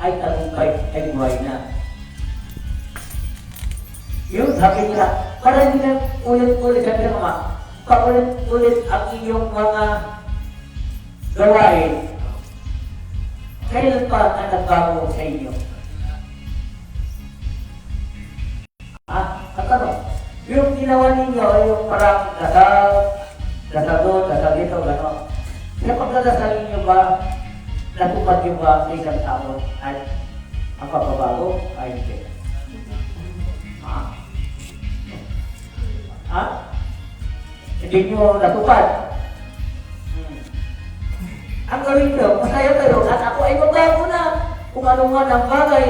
ay tagumpay ay buhay na. Yun, sabi nila, para hindi na ulit-ulit sabi ng mga, paulit-ulit ang inyong mga gawain. Kailan pa na nagbago sa inyo? At ano? Yung ginawa ninyo, yung parang dasal doon, dasal dito, gano'n. Sa pagdadasal ninyo ba, natupad nyo ba sa isang taon ay ang pagbabago ay hindi? Hindi nyo natupad. Ang gawin nyo, masaya kayo at ako ay magbago na kung ano man ang bagay.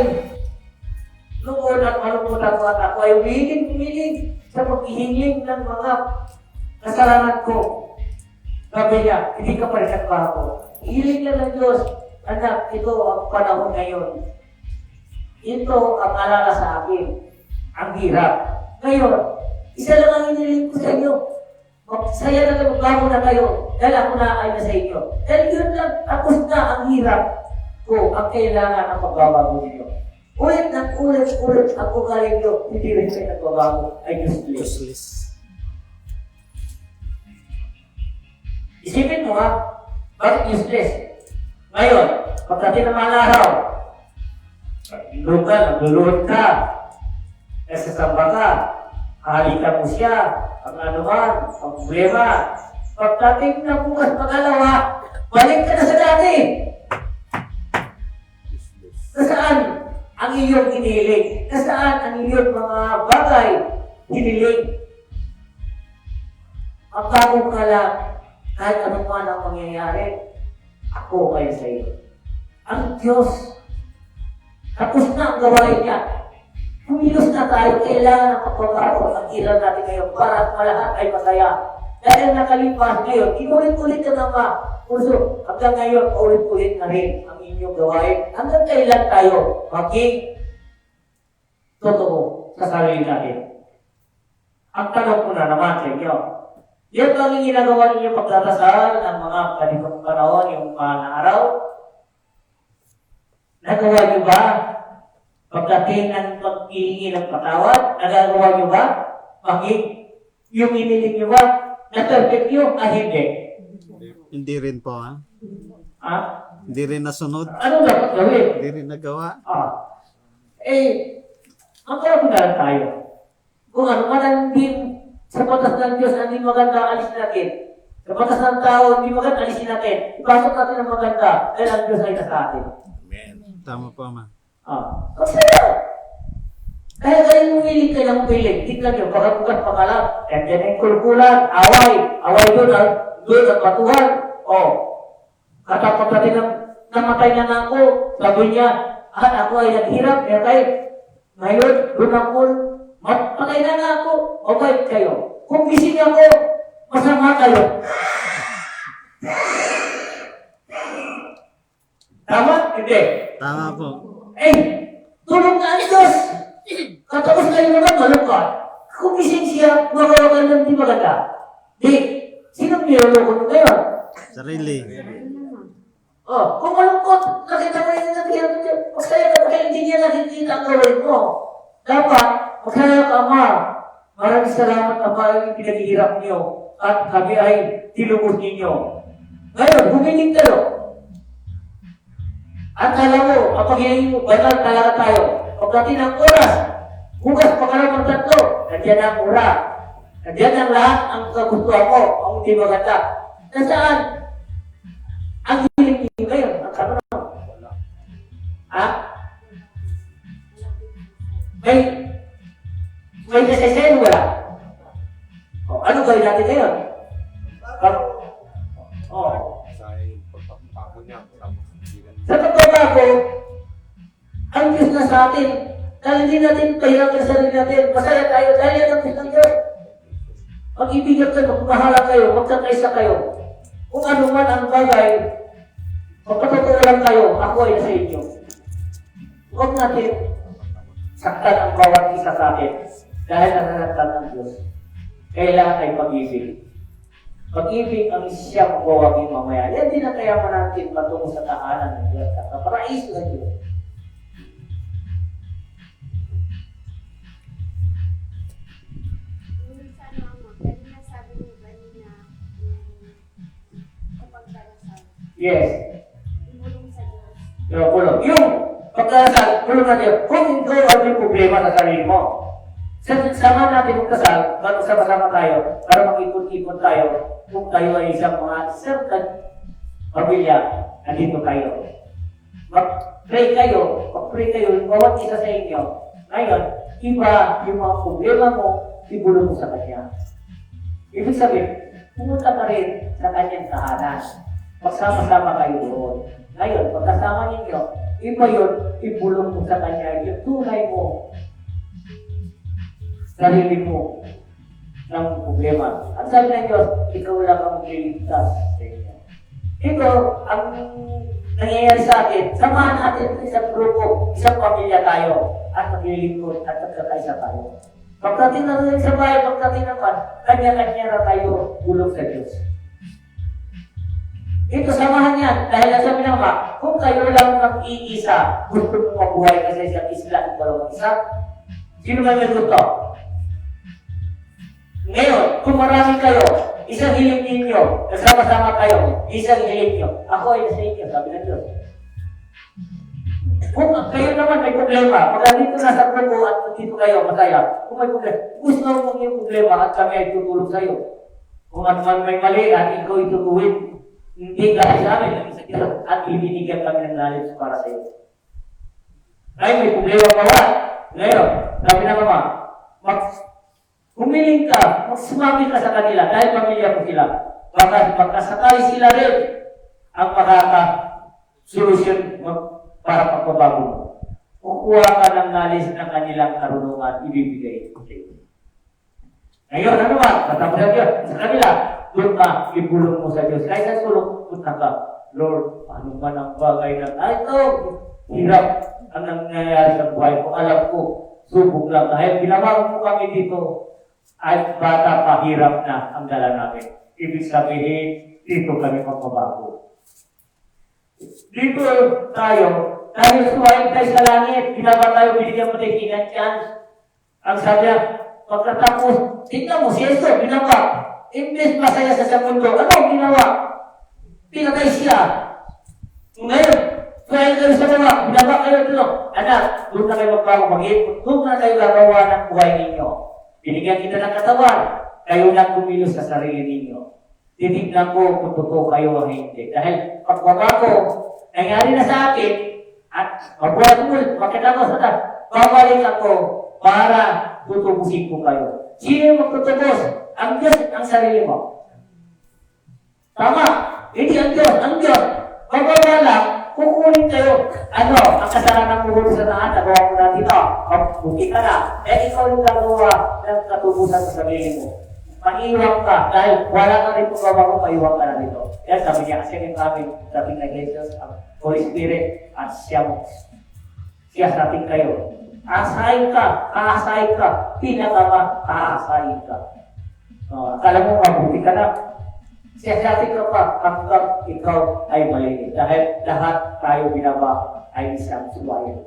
Noon at malungkot ako at ako ay umiling sa paghihiling ng mga kasalanan ko. Sabi niya, hindi ka pa rin nagbago. Hiling lang ng Diyos, anak, ito ang panahon ngayon. Ito ang alala sa akin. Ang hirap. Ngayon, isa lang ang hiniling ko sa inyo. Magsaya na kayo, magbago na kayo. Dahil ako na ay na sa inyo. Dahil yun lang, tapos na ang hirap ko. Ang kailangan ang magbabago ninyo. Ulit ako galing nyo. Hindi rin kayo nagbabago. Ay useless. Isipin mo ha, bakit useless? Ngayon, pagdating ng mga araw, nagluluhod ka, nasasamba ka, halikan mo siya, ang anuman, ang problema. Pagdating na bukas pangalawa, balik ka na sa dati. Nasaan ang iyong hiniling? Nasaan ang iyong mga bagay hiniling? Ang bagong ka lang, kahit anong man ang mangyayari, ako ay sa iyo. Ang Diyos, tapos na ang gawain niya. Kumilos na tayo, kailangan ng pagbabago ang ilaw natin ngayon para malahat ay masaya. Dahil nakalipas ngayon, inulit-ulit ka na puso. Hanggang ngayon, ulit-ulit na rin ang inyong gawain. Hanggang kailan tayo maging totoo sa sarili natin? Ang tanong ko na naman sa inyo, yan bang yung ginagawa ninyo pagdadasal ng mga kanibang panahon, yung araw? Nagawa niyo ba? Pagdating ng paghihingi ng patawad, nagagawa niyo ba? Yung iniling niyo ba? Na-perfect niyo? Hindi. Hindi rin po, ha? Hindi rin nasunod? Ano dapat gawin? Hindi rin nagawa? Magkaroon na lang tayo. Kung ano man ang sa batas ng Diyos na hindi maganda, alisin natin. Sa batas ng tao, hindi maganda, alisin natin. Ipasok natin ang maganda, dahil ang Diyos ay nasa atin. Amen. Tama po, ma. Kasi kaya kayo mumiling kayo ng piling. Tignan nyo, baka bukas pangalan. Nandiyan yung kulkulan, away doon at batuhan. Katapat natin namatay na ako. Sabi niya, ako ay naghirap. Kaya kayo, ngayon, doon ako, patay na ako. Okay kayo. Kung gising ako, masama kayo. Tama? Hindi. Tama po. Tulong na ang Diyos. Katapos kayo naman malungkot. Kung gising siya, magawa ng di maganda. Sinong niloloko nyo ngayon? Sarili. Kung malungkot, nakita mo yung naghihirap niya. Masaya ka dahil hindi niya nakikita ang gawin mo. Dapat, masaya ka, Ama. Maraming salamat, Ama, yung pinaghihirap niyo. At kami ay tinubos ninyo. Ngayon, humiling kayo. At alam mo, kapag hiling mo, banal talaga tayo. Pagdating ng oras, bukas pangalawang tatlo, nandiyan ang ura. Nandiyan ang lahat ang kagustuhan mo, ang hindi maganda. Nasaan? Ang hiling niyo ngayon, ang karoon. May nasasayin wala? Ano gawin natin ngayon? Sa pagbabago, ang Diyos na sa atin, dahil hindi natin pahirapan sa sarili natin, masaya tayo, dahil yan ang Diyos ng Diyos. Pag-ibigan kayo, magmahala kayo, magkakaisa kayo. Kung ano man ang bagay, magpatotoo lang kayo, ako ay nasa inyo. Huwag natin saktan ang bawat isa sa atin, dahil nasasaktan ng Diyos. Kailangan ay pag-ibig. Pag-ibig ang siyang gawagin mamaya. Yan din ang kayaman natin patungo sa tahanan ng Diyos at sa paraiso ng Diyos. Yes. Yung kulong. Yung pagkasal, kulong na Diyos. Kung ikaw ay may problema sa sarili mo, sama natin magkasal, magsama-sama tayo, para mag-ikot-ikot tayo, kung tayo ay isang mga certain pamilya, nandito kayo. Mag-pray kayo, bawat isa sa inyo. Ngayon, iba yung mga problema mo, ibulong mo sa Kanya. Ibig sabihin, pumunta ka rin sa Kanyang tahanan. Magsama-sama kayo doon. Ngayon, pagkasama ninyo, iba yun, ibulong mo sa Kanya, yung tunay mo, sarili mo ng problema. At sabi ng Diyos, ikaw lang ang magliligtas sa inyo. Ito, ang nangyayari sa atin, samahan natin isang grupo, isang pamilya tayo, at maglilingkod at magkakaisa tayo. Pagdating na rin sa bahay, pagdating naman, kanya-kanya na tayo bulong sa Diyos. Ito, samahan yan. Dahil sabi ng Ma, kung kayo lang ng iisa, gusto mong mabuhay kasi sa isla, ikaw lang isa, sino man yung gusto? Ngayon, kung marami kayo, isang hiling ninyo, nagsama-sama kayo, isang hiling nyo, ako ay nasa inyo, sabi ng Diyos. Kung kayo naman may problema, pag dito nasa grupo at dito kayo, masaya, kung may problema, gusto mo yung problema at kami ay tutulong sa iyo. Kung ano man may mali at ikaw itutuwin, hindi dahil sa amin, at ibinigyan kami ng knowledge para sa iyo. Ay, may problema pa ba? Ngayon, sabi ng Mama, humiling ka, magsumami ka sa kanila dahil pamilya mo sila. Baka magkasakali sila rin ang makaka-solusyon para pagbabago mo. Kukuha ka ng knowledge ng kanilang karunungan, ibibigay sa iyo. Ngayon, ano ba? Patapos na Diyos. Sa kanila, doon ka, ibulong mo sa Diyos. Kahit sa sulong, punta ka. Lord, ano man ang bagay na, ito, hirap ang nangyayari sa buhay ko. Alam ko, subok lang. Dahil ginawa mo kami dito, at bata pa, hirap na ang dala namin. Ibig sabihin, dito kami magbabago. Dito tayo, dahil suwain tayo sa langit, ginawa tayo, binigyan mo tayo chance. Ang sabi niya, pagkatapos, tignan mo, si Yeso, ginawa. Imbes masaya sa mundo, ano ginawa? Pinatay siya. Ngayon, suwain kayo sa mga, ginawa kayo dito. Anak, doon na kayo magbago, doon na kayo gagawa ng buhay ninyo. Binigyan kita ng katawan, kayo lang kumilos sa sarili ninyo. Titignan ko kung totoo kayo o hindi. Dahil pagbabago, nangyari na sa akin, at mabuhat mo, makita ko sa babalik ako para tutubusin ko kayo. Sino yung magtutubos? Ang Diyos, ang sarili mo. Tama, hindi ang Diyos, ang Diyos. Bababa lang, kukunin kayo. Ano, ang kasalanan mo sa lahat, nagawa mo na dito. Buti ka na. Ikaw yung gagawa ng katubusan sa sarili mo. Maiiwang ka, dahil wala ka rin pagbabago, maiiwang ka na dito. Yan, sabi niya, kasi yung kami, sabi na Jesus, ang Holy Spirit, at siya sa ating kayo. Aasahin ka, pinakama, aasahin ka. Akala mo, mabuti ka na. Siyasatin ka pa hanggang ikaw ay maliit. Dahil lahat tayo binaba ay isang suwayan.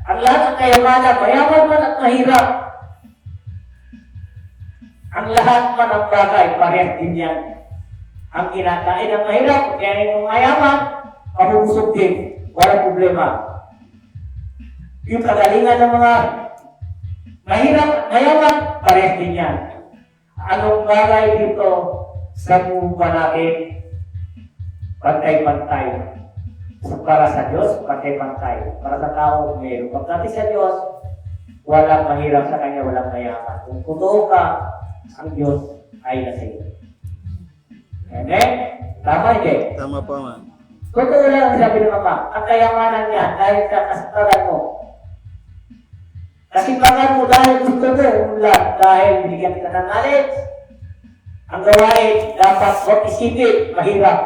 Ang lahat ng kayamanan, mayaman man at mahirap. Ang lahat man ng bagay, parehas din yan. Ang kinakain ng mahirap, kaya yung mayaman, mabubusog din. Walang problema. Yung kagalingan ng mga mahirap, mayaman, parehas din yan. Anong bagay dito sa buhay natin? Pantay-pantay. Para sa Diyos, pantay-pantay. Para sa tao, mayroon. Pagdating sa Diyos, walang mahirap sa Kanya, walang mayaman. Kung totoo ka, ang Diyos ay nasa iyo. Amen? Tama, hindi? Tama po, Ma. Totoo lang ang sabi ng Ama. Ang kayamanan niya dahil sa kasipagan mo. Kasipagan mo dahil gusto mo umunlad. Dahil binigyan kita ng knowledge. Ang gawain dapat huwag isipin, mahirap.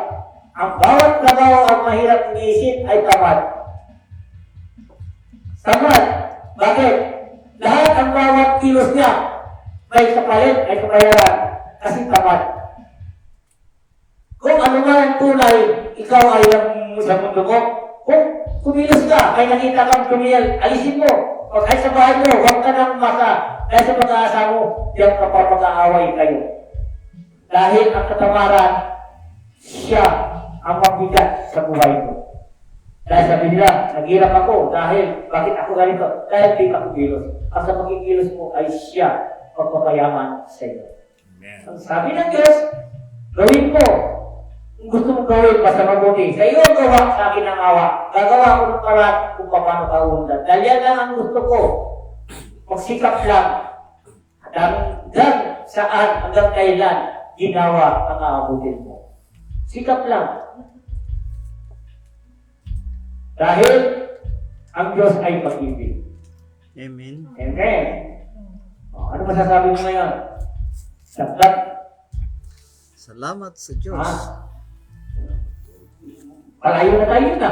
Ang bawat trabaho ang mahirap iniisip ay tamad. Tamad. Bakit? Lahat ang bawat kilos niya may kapalit, may kabayaran. Kasi tamad. Kung ano man ang tunay, ikaw ay sa mundo mo. Kung kumilos ka, may nakita kang tumiyal, alisin mo. Pag ay sa bahay mo, huwag ka nang maka. Dahil sa pag-aasa mo, diyan ka pa mag-aaway kayo. Dahil ang katamaran, siya ang mabigat sa buhay mo. Dahil sabi nila, naghirap ako dahil, bakit ako ganito? Dahil di ka kumilos. Ang sa pagkikilos mo ay siya pagpapayaman sa iyo. Ang sabi ng Diyos, gawin mo. Kung gusto mong gawin, basta mabuti. Sa iyo ang gawa, sa akin ang awa. Gagawa ko ng paraan kung paano ka undan. Dahil yan lang ang gusto ko. Magsikap lang. Hanggang saan, hanggang kailan, ginawa ang aabutin mo. Sikap lang. Dahil ang Diyos ay pag-ibig. Amen. Amen. Ano masasabi mo ngayon? Sagdat. Salamat sa Diyos. Ha? Palayo na tayo na.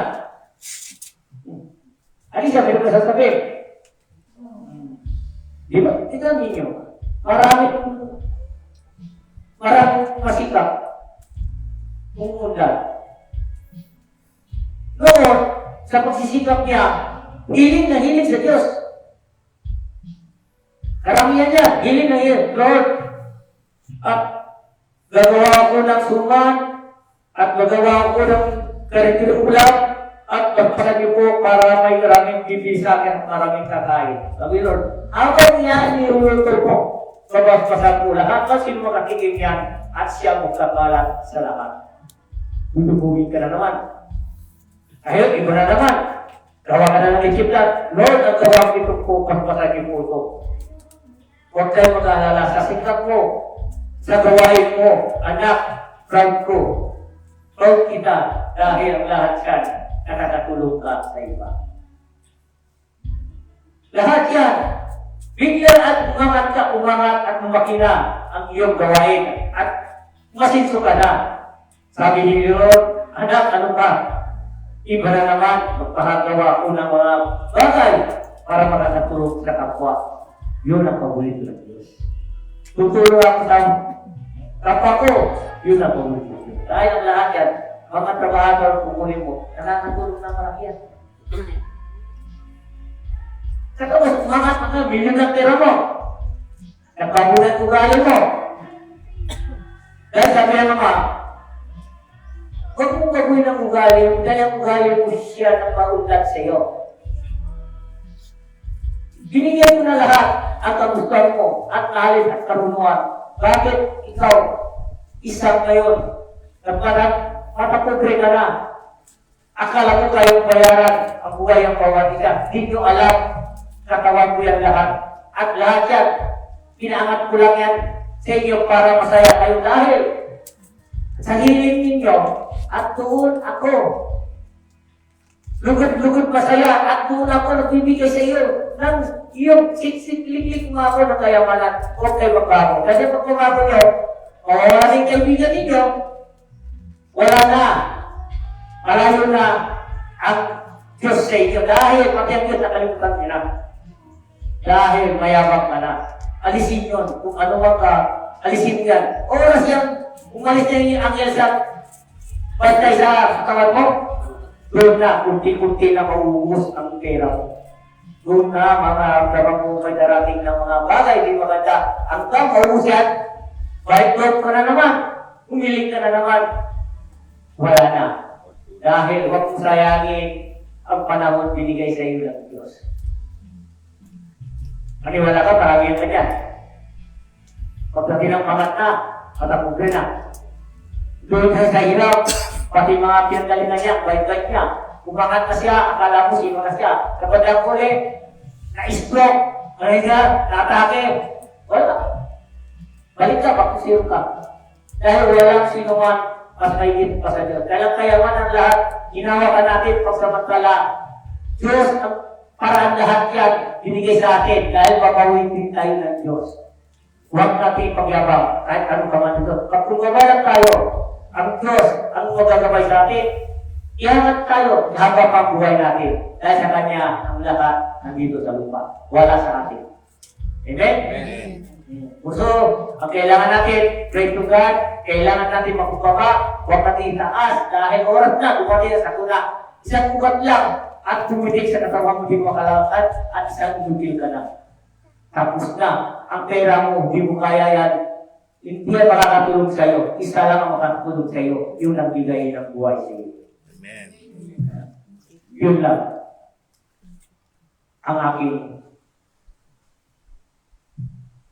Ano sabi ko sasabihin? Di ba? Tignan ninyo. Maraming masikap. Umundan. Noon, sa pagsisikap niya, hiling na hiling sa Diyos. Karamihan niya, hiling na hiling. Lord, at gagawa ko ng suman, at gagawa ko ng karikirikulam, at pagpasan niyo po para may maraming bibili sa akin at maraming kakain. Sabi, Lord, habang yan niulutol ko, babaspasan ko lahat kasi makatingin yan at siya magkakalat sa lahat. Tutubuhin ka na naman. Ngayon, iba na naman. Gawa ka na ng isiplan. Lord, ang gawa ko po, pagpasan niyo po ito. Huwag kayo mag-alala sa sikap mo, sa gawain mo, anak, proud ko. Proud kita dahil ang lahat yan nakakatulong ka sa iba. Lahat yan, bigla at umangat at lumakina ang iyong gawain at masinso ka na. Sabi ni Lord, anak, ano ka? Iba na naman, magpahagawa ko ng mga bagay para makakatulong sa kapwa. Yun ang paborito ng Diyos. Tutulong ako sa kapwa ko, yun ang paborito ng Diyos. Dahil ang lahat yan, mga trabahador kukunin mo, nakakatulong ng malaki yan. Sa tapos, mga milyon ng pera mo, nagpabulan ugali mo. Dahil sabi ng mga, huwag mong gagawin ang ugali, dahil ang ugali mo siya ng maunlad sa iyo. Binigyan mo na lahat ang kagustuhan mo at alis at karunungan. Bakit ikaw, isang ngayon, na parang matapobre ka na, akala mo kayong bayaran ang buhay ang bawat isa. Hindi nyo alam, katawan ko yan lahat. At lahat yan, pinaangat ko lang yan sa inyo para masaya kayo dahil sa hiling ninyo at doon ako. Lugod-lugod masaya at doon ako nagbibigay sa iyo ng iyong siksik-liklik mo ako ng kayamanan. Huwag kayo magbago. Kasi pag bumago nyo, mawawaring kaibigan ninyo, wala na. Malayo na ang Diyos sa inyo. Dahil pati ang Diyos nakalimutan nyo na. Dahil mayabang ka na. Alisin yun. Kung ano man ka, alisin yan. Oras yan, umalis na yung angel sa bantay sa katawan mo, doon na, kunti-kunti na mauubos ang pera mo. Doon na, mga trabaho mo may darating ng mga bagay, di maganda. Hanggang maubos yan, balik-log ka na naman, umiling ka na naman, wala na. Dahil huwag mong sayangin ang panahon binigay sa iyo ng Diyos. Maniwala ka, marami yan ka dyan. Pagdating ng pangat na, matapubre na. Doon sa hirap, pati mga pinagaling na niya, bait-bait niya. Umangat na siya, akala mo sino na siya. Kapag ang huli, na-stroke, na-atake, wala. Balik ka, pagkusiro ka. Dahil walang sino man mas mahigit pa sa Diyos. Dahil ang kayaman ng lahat, ginawa ka natin pagsamantala. Diyos, ang paraan lahat yan, binigay sa atin dahil papawin din tayo ng Diyos. Huwag natin pagyabang, kahit anong ka man dito. Kapag kumabalan tayo, ang Diyos ang magagabay sa atin, iangat tayo habang ang buhay natin. Dahil sa Kanya, ang lahat nandito sa lupa. Wala sa atin. Amen? Amen. So, ang kailangan natin, pray to God, kailangan natin magpapaba, huwag natin itaas, dahil oras na, dumating na sa tuna. Isang ugat lang, at pumitik sa katawan mo, di mo makalakad, at isang util ka na. Tapos na, ang pera mo, di mo kaya yan, Hindi yan makakatulong sa'yo. Isa lang ang makakatulong sa'yo. Yun ang bigay ng buhay sa'yo. Amen. Yun lang ang aking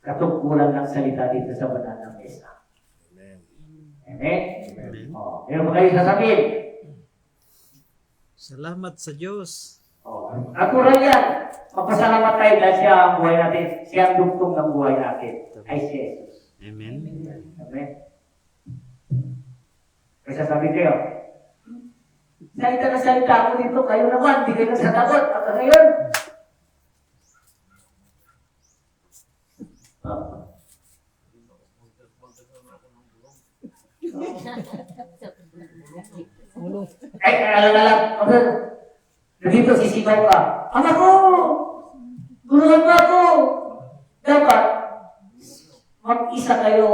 katungkulan ng salita dito sa banal ng mesa. Amen. Amen? Amen. Oh, meron ba kayo sasabihin? Salamat sa Diyos. Oh, natural yan. Magpasalamat tayo dahil siya ang buhay natin. Siya ang dugtong ng buhay natin. Ay si Jesus. Amen. Amen? May sasabihin kayo, salita na salita ako dito, kayo naman, hindi kayo nasasagot. At ngayon, ay, alam. Dito sisigaw ka. Anak ko! Guluhan mo ako! Dapat, mag-isa kayo.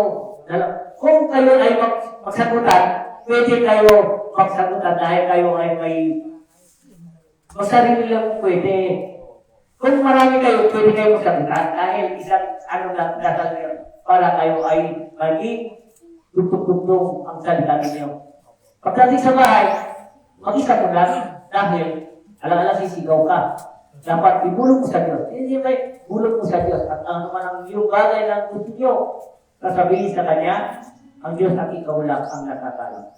Kung kayo ay magsagutan, pwede kayo magsagutan dahil kayo ay may masarili lang pwede. Kung marami kayo, pwede kayo magsagutan dahil isang lang dasal nyo para kayo ay maging dugtong-dugtong ang salita ninyo. Pagdating sa bahay, mag-isa mo lang dahil alang-alang sisigaw ka. Dapat ibulog mo sa Diyos. Hindi may bulog mo sa Diyos. At ang naman ang iyong bagay ng gusto nyo, sasabihin sa Kanya, ang Diyos at ikaw lang ang nakakalam.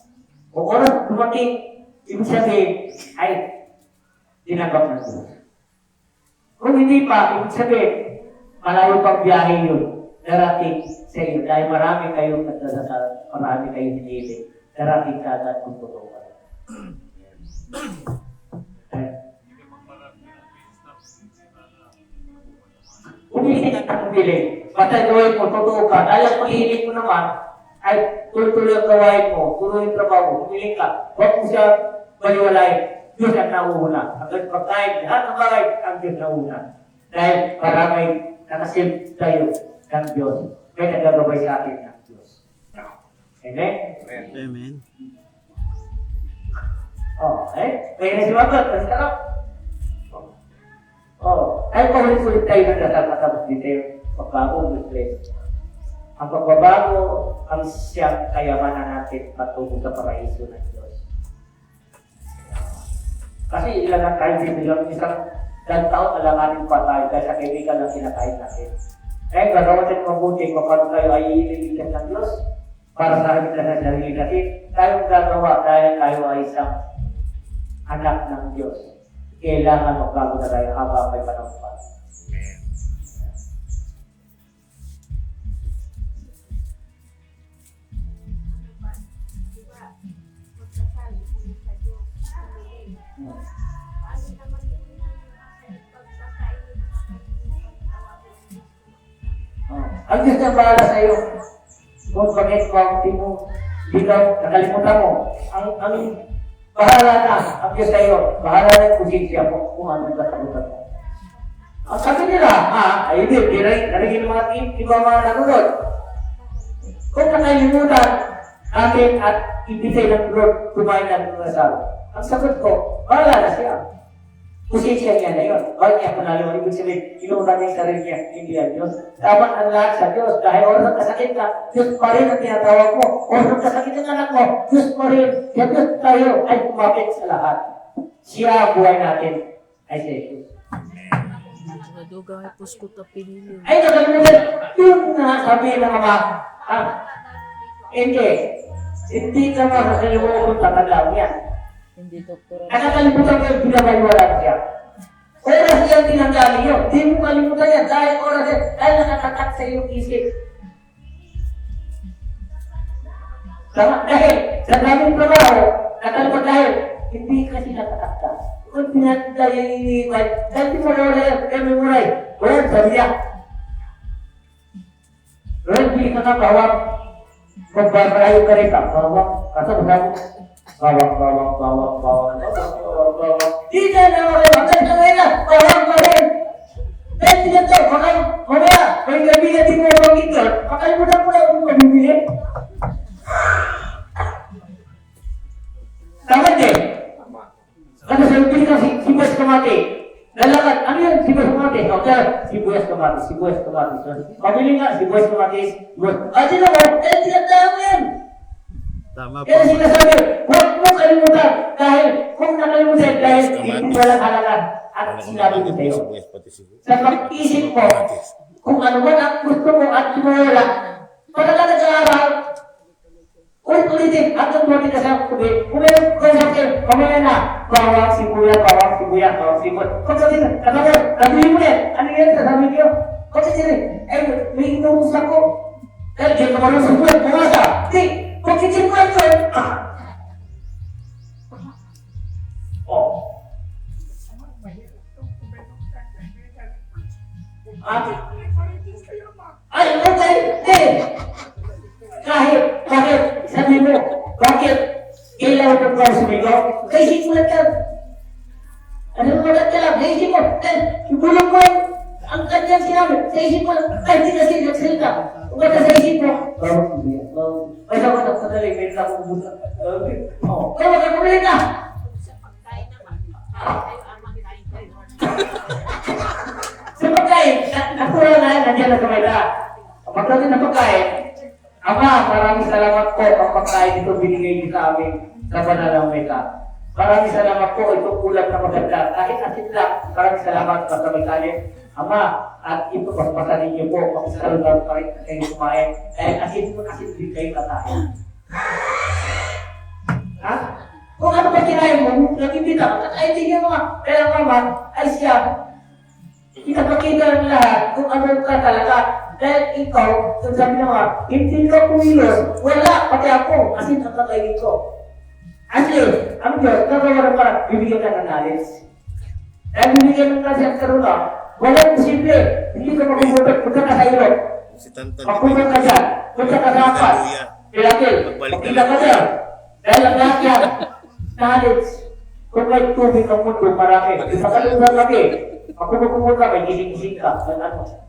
Kung oras dumating, ibig sabihin, ay tinanggap ng Diyos. Kung hindi pa, ibig sabihin, malayo pang biyahe yun, darating sa iyo. Dahil marami kayong nagdadasal, marami kayong hinili. Darating ka agad kung totoo ka. Umihinig at umili. Basta gawin mo, totoo ka. Dahil ang paghihinig mo naman, ay tuloy-tuloy ang gawain mo, tuloy yung trabaho mo, umiling ka. Huwag mo siya baliwalayin. Diyos ang nauuna. Hanggang pagkain, lahat ng bagay, ang Diyos nauuna. Dahil maramay nakasil tayo ng Diyos. May nagagabay sa atin ng Diyos. Amen? Amen. Okay? Kaya na si Magot, kasi ka lang. Ay paulit-ulit tayo ng dasal matapos dito yung pagbago with grace. Ang pagbabago ang siyang kayamanan natin patungo sa paraiso ng Diyos. Kasi ilan ang tayo bilang isang taon alanganin pa tayo dahil sa kaibigan lang kinakain natin. Kaya gagawa natin mabuti kung paano tayo ay ililigtas ng Diyos para sa amin na sa sarili natin. Tayong gagawa dahil tayo ay isang anak ng Diyos. Kailangan magbago na tayo habang may panahon pa. Ang Diyos na bahala sa iyo. Kung bakit hindi mo, hindi ka nakalimutan mo. Ang bahala na ang Diyos sa iyo. Bahala na yung kusisya mo kung anong kasagutan mo. Ang sabi nila, ay hindi rin mga iba mga nanonood. Kung nakalimutan natin at ibigay ng Lord kumain ng nasal, ang sagot ko, bahala na siya. Kusisya niya na yun. Bakit niya panaliwan? Ibig sabihin, inuunan niya yung sarili niya, hindi ang Diyos. Dapat ang lahat sa Diyos. Dahil oras ng kasakit ka, Diyos pa rin ang tinatawag mo. Oras ng kasakit ng anak mo, Diyos pa rin. Kaya Diyos tayo ay kumapit sa lahat. Siya ang buhay natin ay si Jesus. Naduga ay pusko ta pinili. Ay, nakalimutan. Yun na sabi ng mga, hindi ka makakalimutan tatandaan yan. Hindi doktor. Nakakalimutan mo yung pinagaywalan siya. Oras yan tinandaan ninyo. Hindi mo kalimutan yan. Dahil oras yan. Dahil nakatatak sa iyong isip. Tama? Dahil sa daming trabaho, nakalimutan dahil hindi kasi nakatakta. Kung pinagdala yung iniwan, dahil di mo na yan, kaya may muray. Well, sabi niya. Well, di ka na bawang. Magbabarayo ka rin ka. Bawang. Kaso masabi. Bawang. Di na naman kayo. Hanggang sa ngayon na. Bawang. Dahil di na ito. Mamaya, may gabi na di mo magiging yun. Makalimutan mo na kung mabibili. Tama din. Kasi sa pili ka si Bas Kamati. Lalakad, ano yun? Sibuyas kamatis. Okay, sibuyas kamatis, sibuyas kamatis. Pabili nga, sibuyas kamatis. Sila mo, tinatawag mo yan. Tama po. Kaya sinasabi, huwag mo kalimutan. Dahil, kung nakalimutan, dahil hindi walang halalan. At sinabi ko sa'yo, sa pag-isip mo, kung ano man ang gusto mo at wala, pag ka nag-aaral, ulit-ulitin, hanggang tuwali ka sa kubi, kung meron ko sa akin, mamaya na, bawang sibuyas, bawang sibuyas, bawang sibuyas. Kung sabihin, sabihin mo yan, ano yan, sasabihin niyo? Kung sabihin, may inuus ako. Kaya di ka marunong sibuyas, bumasa. Di, kung kitin mo yun, oh. Ay, okay, kahit, sabi mo, bakit kailangan ko pa sumigaw? Kasi simulat ka. Ano mo ka lang, sa isip mo, ibulong mo ang kanyang sinabi, sa isip mo, ay, hindi kasi nagsalita. Kung ka sa isip mo, ay, ako na, sadali, may lang akong buta. Kaya magkakulit na. Sa pagkain, nakuha na, nandiyan na kamay na. Pagdating na pagkain, Ama, maraming salamat po ang pagkain ito binigay niyo sa amin sa banal ng mesa. Maraming salamat po itong ulam na maganda. Kahit asin lang, maraming salamat sa may kanin. Ama, at ito paspasanin niyo po, makisalunod pa rin kayo kumain. Dahil asin din kayo katahin. Ha? Kung ano ba kinain mo, nag-ibita, ay hindi niya mga, kaya mama, ay siya. Ikapakita ng lahat kung ano ka talaga. Dahil ikaw, kung sabi naman, hindi ka pumilos, wala, pati ako, kasi nakakainin ko. Actually, ang Diyos, nagawa para bibigyan ka ng knowledge. Dahil bibigyan ng knowledge ang karuna, walang posible, hindi ka makubutot, punta ka sa ilo. Makubutot ka dyan, punta ka sa apas, pilakil, magkita ka dyan. Dahil ang lahat yan, knowledge. Kung may tubig ng mundo, marami. Sa kalungan lagi, magkukumul ka, may gising-gising ka.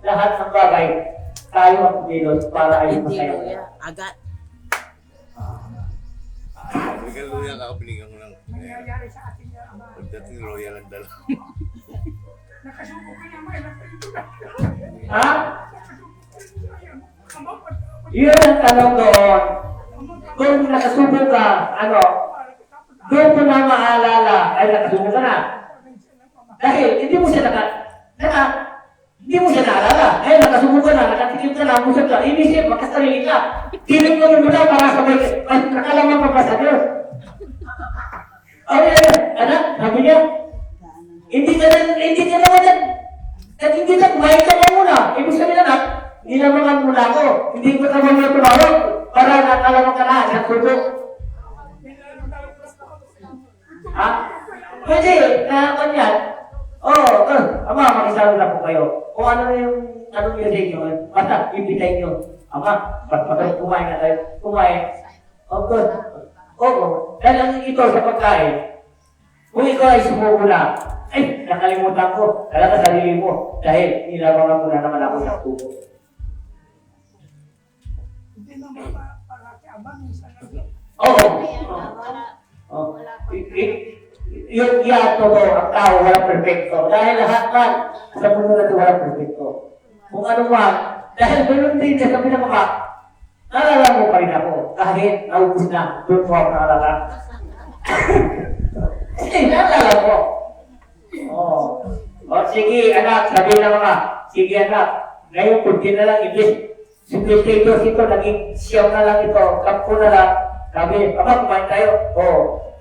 Lahat ng bagay, tayo ang kumilos para ay Hindi masaya. luya. Agad. Bigyan luya ka, binigyan ko lang. Pagdating luya lang dala. Ha? Yun ang tanong doon. Kung nakasubo ka, ano, doon mo na maalala, ay nakasubo ka na. Dahil hindi mo siya hindi mo siya naalala. Ay, nakasubo ka na, nakatikim ka na, musap ka, inisip, makasarili ka. Tinig mo muna para sa may nakalaman pa pa sa Diyos. Okay, anak, sabi niya, hindi ka naman at hindi ka, kumain ka pa muna. Ibig sabihin anak, nilamangan muna ako. Hindi ko ka muna tumawag para nakalaman ka na, nagsubo. Ha? Pwede, kanyan. Ama, makisalo na po kayo. Kung ano yung music nyo, basta, ibitay nyo. Ama, pag kumain na tayo, kumain. Good. Oo. Dahil ang ito sa pagkain, kung ikaw ay sumuko na, ay, nakalimutan ko, talaga sarili mo, dahil nilabangan mo na naman ako sa tubo. Hindi naman parakiabang sa naging. Oo. Yung yato ko, ang tao, walang perfecto. Dahil lahat man, sa mundo na ito, walang perfecto. Kung ano man, dahil ganoon din sa sabi ng mga, naalala mo pa rin ako, kahit naubos na, doon mo ako naalala. Naalala mo. Sige anak, sabi ng mga, sige anak, ngayon kunti na lang, simplificator ito, naging siyam na lang ito, kampo na lang. Sabi, ama, kumain tayo.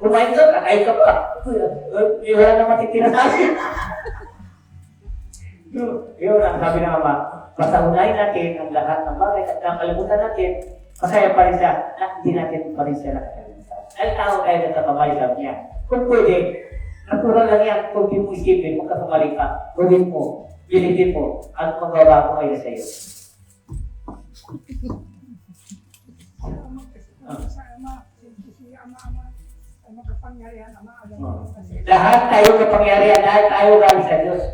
Kumain ka, kakain ka pa. Wala na matitira sa akin. Yun ang sabi ng ama, basta unahin natin ang lahat ng bagay at nakalimutan natin, masaya pa rin siya, at hindi natin pa rin siya nakalimutan. Dahil tao tayo nagkakamali sa niya. Kung pwede, natural lang yan, kung di mo isipin, kung kakamali ka, gawin mo, bilhin mo, at magbabago kayo sa iyo. Lahat tayo kapangyarihan, lahat tayo galing sa Diyos.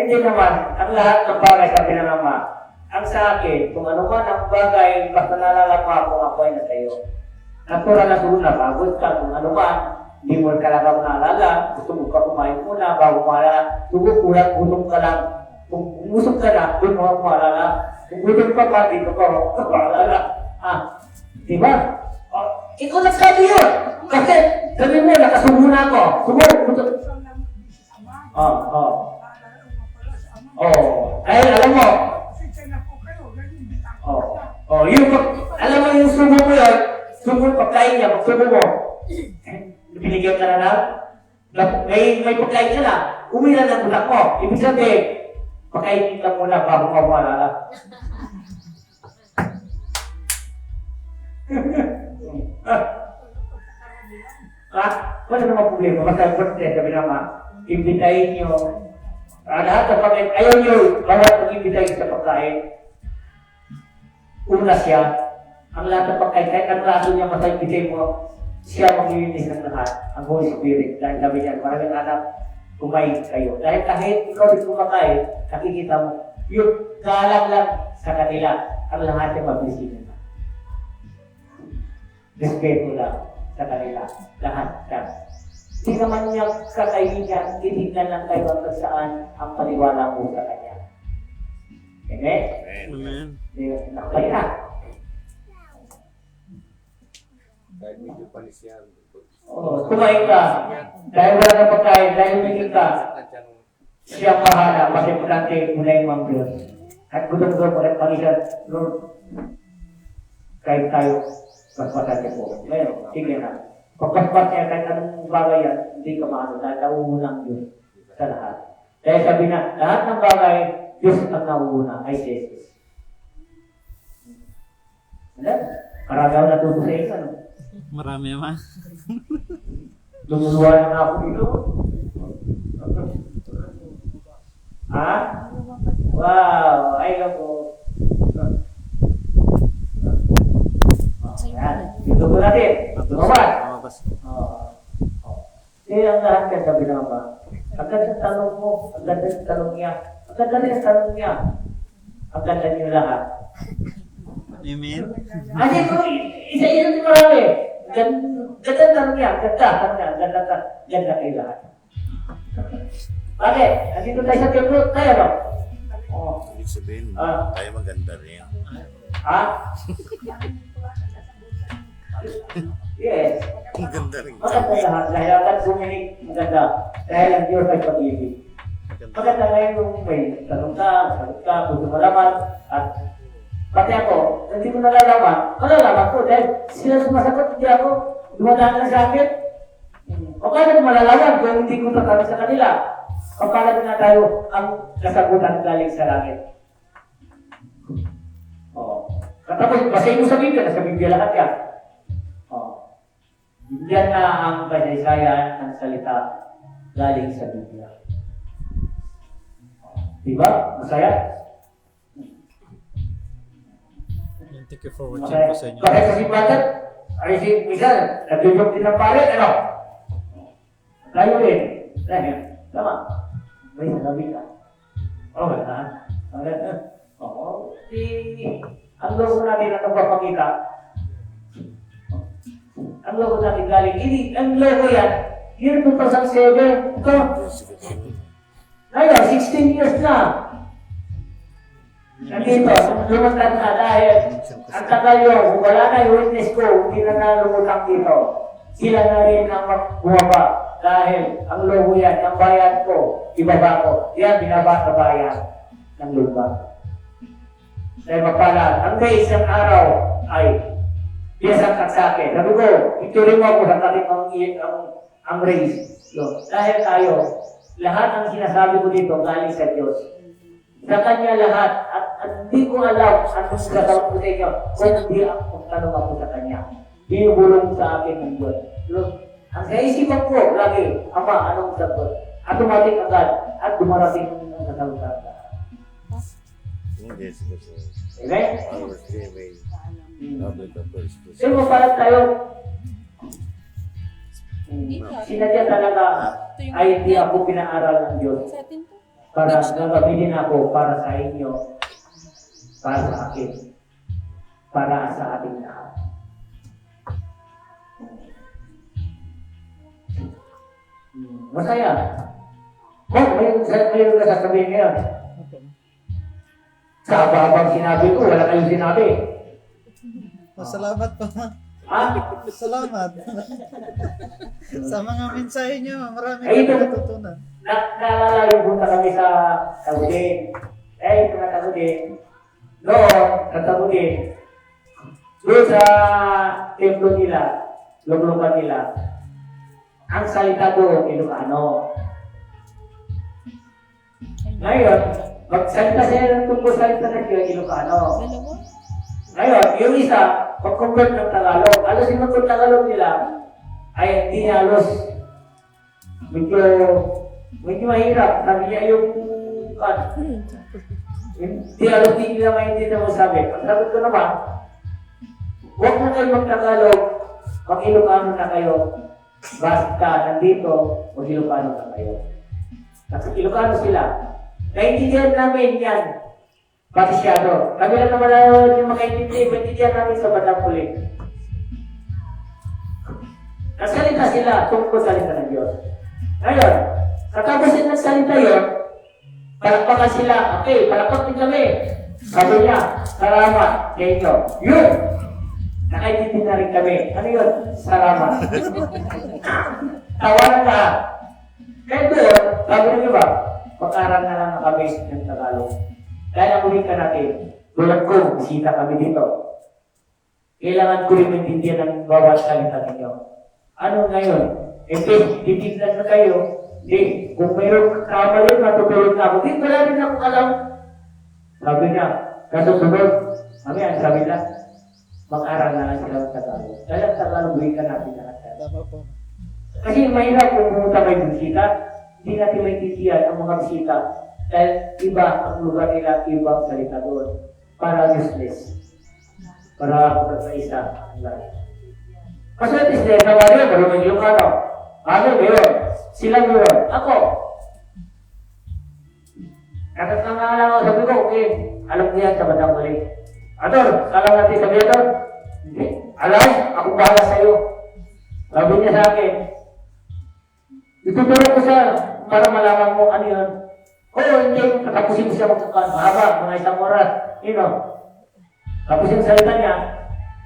hindi naman, ang lahat ng bagay sabi ng Ama, ang sa akin, kung ano man ang bagay, basta nalala mo ako, ako ay nasa iyo. Natural na siguro na pagod ka, kung ano man, hindi mo talaga naalala, gusto mo ka kumain muna, bago maalala, kulang, gutom ka lang. Kung umusog ka na, doon mo ako maalala. Kung gutom ka pa, di ka pa maalala. Diba? Ikaw nagsabi yun! Kasi, sabi mo, nakasubo na ako. Subo! Isang lang sa ama. Ay, alam mo, Pasensya na po kayo. Ganyan, bitang alam mo yung subo mo yun, subo pagkain niya, magsubo mo. Binigyan ka na may pagkain ka na, umilan ng bulak mo. Ibig sabihin, pagkain ka muna bago mo maalala. Wala namang problema. Basta sabi naman, imbitahin nyo. Lahat ng pagkain, ayaw nyo, bawat mag-imbitahin sa pagkain. Una siya, ang lahat ng pagkain, kahit ang raso niya masay-imbitahin mo, siya maglilinis ng lahat, ang Holy Spirit. Dahil sabi niya, maraming anak, kumain kayo. Dahil kahit ikaw din kumakain, nakikita mo, yung kalang lang sa kanila, ang lahat ay mabilisin na. Respeto lang sa kanila, lahat yan. Hindi naman niya kakainin niya, titignan lang kayo hanggang saan ang paniwala mo sa kanya. Amen? Amen. Nakapay na. Kahit medyo panis yan. Kumain ka. Dahil wala na pagkain, dahil umingin ka, siya bahala, mas importante muna yung mga Diyos. At gutom-gutom ulit pangisan, Lord, kahit tayo, paspasan niya po. Ngayon, tingnan na. Pagpaspas niya, kahit anong bagay yan, hindi ka maano, dahil nauunang Diyos sa lahat. Dahil sabi na, lahat ng bagay, Diyos ang nauuna, ay Jesus. Karami ako natuto sa isa, no? Marami naman. Lumuluwa na nga ako dito. Ha? Wow! Ay, loko. Yan. Dito po natin. Lumabas. Lumabas. Ang lahat ka sabi naman ba? Ang ganda ng tanong mo. Ang ganda ng tanong niya. Ang ganda rin ang tanong niya. Ang ganda niyo lahat. Amen. Kasi ko, isa-isa din marami. Ganda tanong niya. Ganda kayo lahat. Bakit? Andito tayo sa templo. Tayo, no? Ibig sabihin, Ah. tayo maganda rin. Ha? Yes. Ang ganda rin. Maganda lahat. Dahil ang buminig, maganda. Dahil ang Diyos ay pag-ibig. Maganda ngayon yung may tanong ka, sagot ka, gusto mo laman, at pati ako, hindi ko nalalaman, malalaman ko dahil sila sumasagot, hindi ako, dumadaan lang sa akin. O kaya malalaman kung hindi ko nakami sa kanila. Kapalad na tayo ang kasagutan galing sa langit. Katapos, basahin mo sa Biblia, nasa Biblia lahat yan. Yan na ang kasaysayan ng salita galing sa Biblia. Diba? Masaya? Thank you for watching po sa inyo. Bakit kasi bakit? Ay si Miguel, nagtutog din ng palit, ano? Layo rin. Tama. May sasabi ka. Okay na. Oo. Ang logo natin ang nagpapakita. Ang logo natin galing. Ang logo yan, year 2007. Ito. Ngayon, 16 years na. Nandito, lumutang na dahil ang tagal yun, kung wala na yung witness ko, hindi na lumutang dito. Sila na rin ang bumaba dahil ang logo yan, ang bayan ko, ibaba ko. Yan, binaba sa bayan ng lupa. Dahil mapala, hanggang isang araw ay biyasang kagsake. Sabi ko, ituloy mo ako sa kating ang race. Dahil tayo, lahat ng sinasabi ko dito galing sa Diyos. Sa Kanya lahat. At hindi ko alam anong gagawin ko sa inyo kung hindi ang tanong ako sa Kanya. Binubulong sa akin ng Diyos. Ang sa isipan ko, lagi, Ama, anong sagot? Automatic agad at dumarating ng kasagutan. Yes, yes. Amen? Our may public affairs. So, mapalat tayo. Sinadya talaga ay hindi ako pinaaral ng Diyos. Sa atin to. para gagamitin ako para sa inyo, para sa akin, para sa ating lahat. Masaya. May sasabihin ngayon. Sa abang sinabi ko, wala kayong sinabi. Salamat po. Ha? Salamat. Sa mga mensahe nyo, marami Ay, kami ito. natutunan. Naalala yung punta kami sa Tagudin. Ito na Tagudin. Noon, sa Tagudin, doon sa templo nila, luglugan nila, ang salita doon, Ilocano. Ngayon, magsalita sila ng tungkol salita ng Ilocano. Dalawa? Ngayon, yung isa, pag-convert ng Tagalog. Alos yung Tagalog nila, ay hindi niya alos. Medyo mahirap. Sabi niya yung hindi alos, hindi nila maintindihan mo sabi. Ang sabi ko naman, huwag na kayo mag-Tagalog, mag-Ilocano na kayo. Basta nandito, mag-Ilocano na kayo. Kasi Ilocano sila. Naintindihan namin yan. Patisyado. Kami lang naman yung makaintindi, maintindihan namin sa Batang Huli. Nagsalita sila tungkol sa salita ng Diyos. Ngayon, katapos yung nagsalita yun, palakpakan sila. Okay, palakpak din kami. Sabi niya, salamat sa inyo. Yun! Nakaintindi na rin kami. Ano yun? Salamat. Tawanan na. Kaya doon, sabi ng iba, pag-aral na lang kami ng Tagalog. Kaya ulit ka natin, tulad ko, bisita kami dito. Kailangan ko rin maintindihan ng bawat salita ninyo. Ano ngayon? Titignan na kayo. Kung mayroong kamali, matutulog na ako. Wala rin ako alam. Sabi niya, kasusunod, kami ang sabi na, mag-aral na lang sila ng Tagalog. Dahil ang Tagalog, uwi ka natin lahat. Tama po. Kasi mahirap kung pumunta kayo bisita, hindi natin maintindihan ang mga bisita. Dahil iba ang lugar nila, ibang salita doon. Para useless. Para isa ang lahat. Kasi at least, nawari, marunong yung ano. Ano yun? Sila yun. Ako. Nakakangalang ako, sabi ko, okay. Alam niya sa Batang Huli. Ador, alam natin sabi Ador? Hindi. Alam, ako bahala sa'yo. Sabi niya sa akin, ituturo ko siya para malaman mo ano yun. Hindi, tatapusin ko siya magkakaan. Mahaba, mga isang oras. Tapos yung salita niya,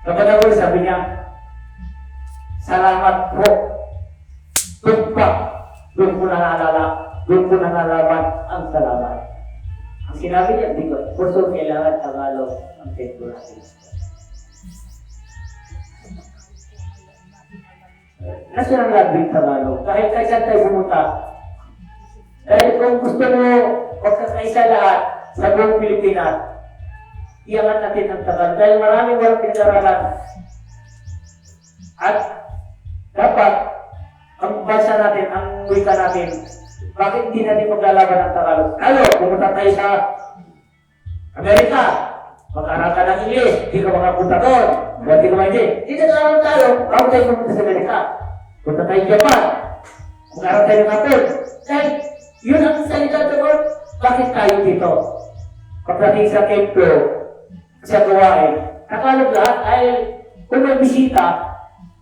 kapag ako sabi niya, salamat po. Doon ko naalala, doon ko nalalaman ang salamat. Ang sinabi niya, di ko, for sure, kailangan Tagalog ang templo natin. National Language Tagalog. Kahit saan tayo pumunta, dahil kung gusto mo magkakaisa lahat sa buong Pilipinas, iangat natin ang Tagalog. Dahil maraming walang pinag-aralan. At dapat, ang bansa natin, ang wika natin, bakit hindi natin maglalaban ng Tagalog? Ano, pumunta tayo sa Amerika, mag-aral ka ng English, hindi ka makapunta doon, hindi ka hindi. Hindi nag-aral tayo, bago tayo pumunta sa Amerika. Punta tayo sa Japan, mag-aral tayo ng Apple. Dahil, yun ang salita doon, bakit tayo dito? Pagdating sa templo, sa gawain, Tagalog lahat ay kung may bisita,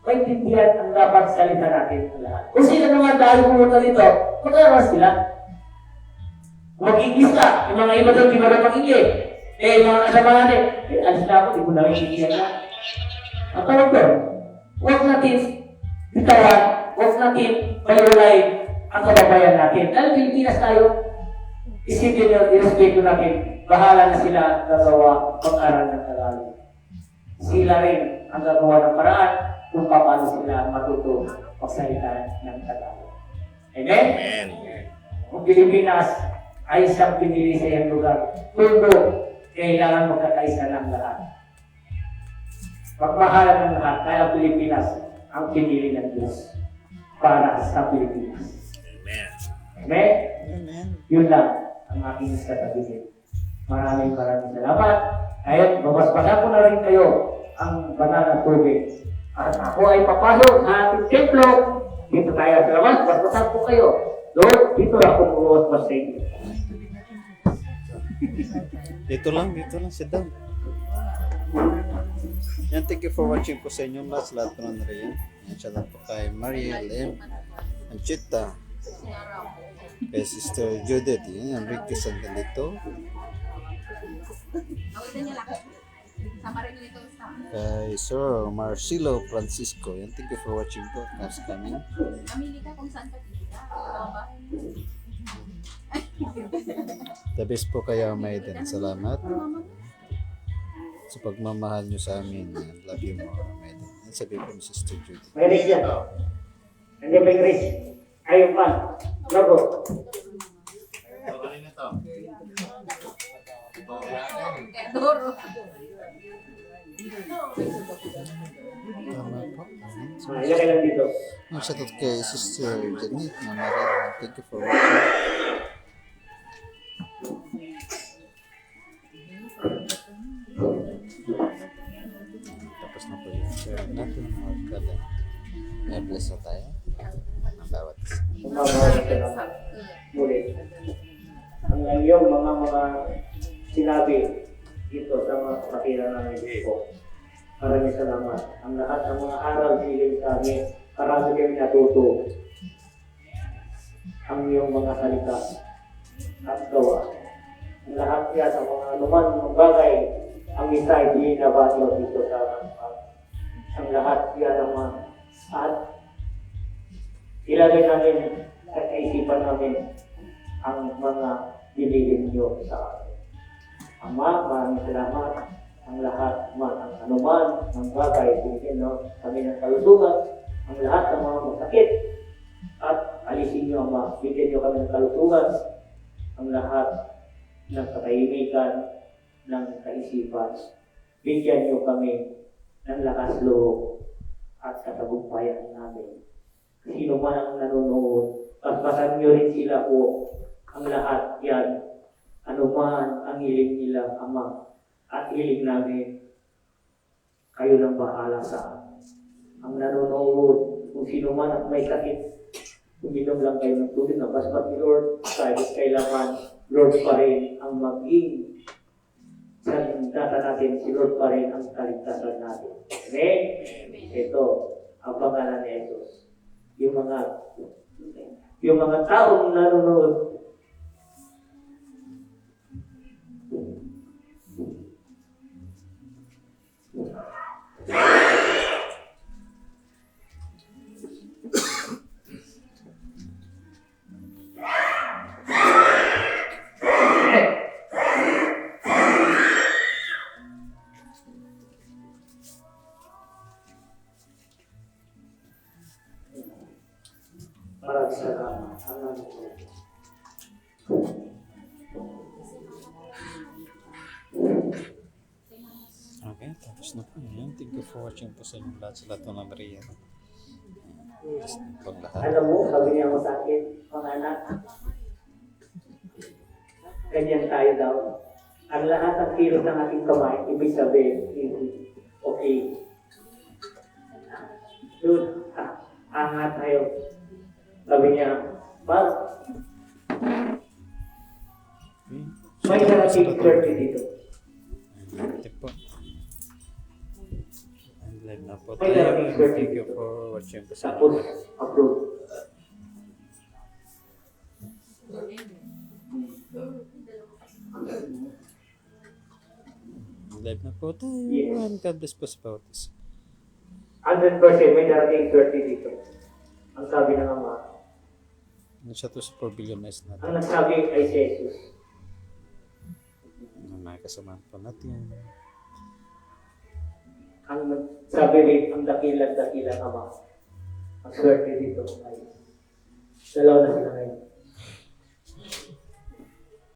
maintindihan ang dapat salita natin ng lahat. Kung sila naman dahil pumunta dito, mag-aral sila. Kung mag-English ka, yung mga iba doon, di ba na mag-English? Mga kasama natin, alis na ako, di ko na maintindihan na. Ang tawag doon, huwag natin bitawan, huwag natin mayulay ang kababayan natin. Dahil Pilipinas tayo, isipin nyo, irespeto natin, bahala na sila gagawa pag-aral ng Tagalog. Sila rin ang gagawa ng paraan kung paano sila matuto magsalita ng Tagalog. Amen? Amen. Kung Pilipinas ay isang pinili sa iyong lugar, tundo, kailangan magkakaisa ng lahat. Pagmahalan ng lahat, kaya Pilipinas ang pinili ng Diyos para sa Pilipinas. Amen. Amen? Amen. Yun lang ang aking sasabihin. Maraming salamat. Ngayon, babasbasan ko na rin kayo ang banal na tubig. At ako ay papasok sa ating templo. Dito tayo sa labas, basbasan ko kayo. Lord, dito ako buwas sa inyo. Dito lang, sit down. Yan, thank you for watching po sa inyong lahat ng Riyan. Yan, shout out po kay Mariel M. Anchita. Kay Sister Judith. Yan, Ricky Sandalito. Kay Sir Marcelo Francisco. Yan, thank you for watching po. Thanks coming. Mamili ka kung saan ka pipila. The best po kayo, Maiden. Salamat sa pagmamahal nyo sa amin. Love you more, Maiden. Yan sabi po ni Sister Judith. May Rick yan. Hindi may Rick. Ayun pa. Logo. Doro. Tama po. Ilagay lang dito. Ang shout out kay Sister Janet na Maria. Thank you for watching. Tapos na po yung share natin mga kada. May bless na tayo ng bawat isa. Umabawat ka naman. Muli. Ang iyong mga sinabi dito sa mga kapatiran namin po. Maraming salamat. Ang lahat ng mga aral siling sa amin, marami kami natuto. Ang iyong mga salita at gawa. Ang lahat yan, ang mga anuman ng bagay, ang isa ay binabatiw dito sa amin. Ang lahat yan ang mga at ilagay namin sa kaisipan namin ang mga binigyan niyo sa amin. Ama, maraming salamat. Ang lahat man, ang anuman, ng bagay, bigyan kami ng kalusugan, ang lahat ng mga masakit, at alisin niyo, Ama, bigyan niyo kami ng kalusugan, ang lahat ng katahimikan, ng kaisipan, bigyan niyo kami ng lakas loob at katagumpayan namin. Sino man ang nanonood, pagpasan niyo rin sila po, ang lahat yan, anuman ang hiling nila, Ama, at hiling namin, kayo nang bahala sa amin. Ang nanonood, kung sino man at may sakit, uminom lang kayo ng tubig na basbat ni Lord, kahit kailangan, Lord pa rin ang maging sanindata natin, si Lord pa rin ang kaligtasan natin. Amen? Ito, ang pangalan ni Jesus. Yung mga taong nanonood, maraming salamat. Ang nanonood. Okay, tapos na po yan. Thank you for watching po sa inyong lahat sa lahat ng Maria. Pag lahat. Alam mo, sabi niya mo sa akin, mga anak, ganyan tayo daw. Ang lahat ng kilos ng ating kamay, ibig sabihin, okay. Dude, angat tayo. Sabi niya, Mark, may narating 30 dito. Ito po. And live na po May tayo. narating 30 Thank you dito. for watching po sa Tapos, inyong lahat. approve. Live na po tayo. Yes. And God bless po sa bawat isa. 100% may narating 30 dito. Ang sabi ng Ama, Ano siya to sa 4 billion na natin. ang nagsabi ay si Jesus. Mga kasamahan po natin. Ang sabi rin, ang dakilang Ama. Ang swerte dito ay dalaw na sila ngayon.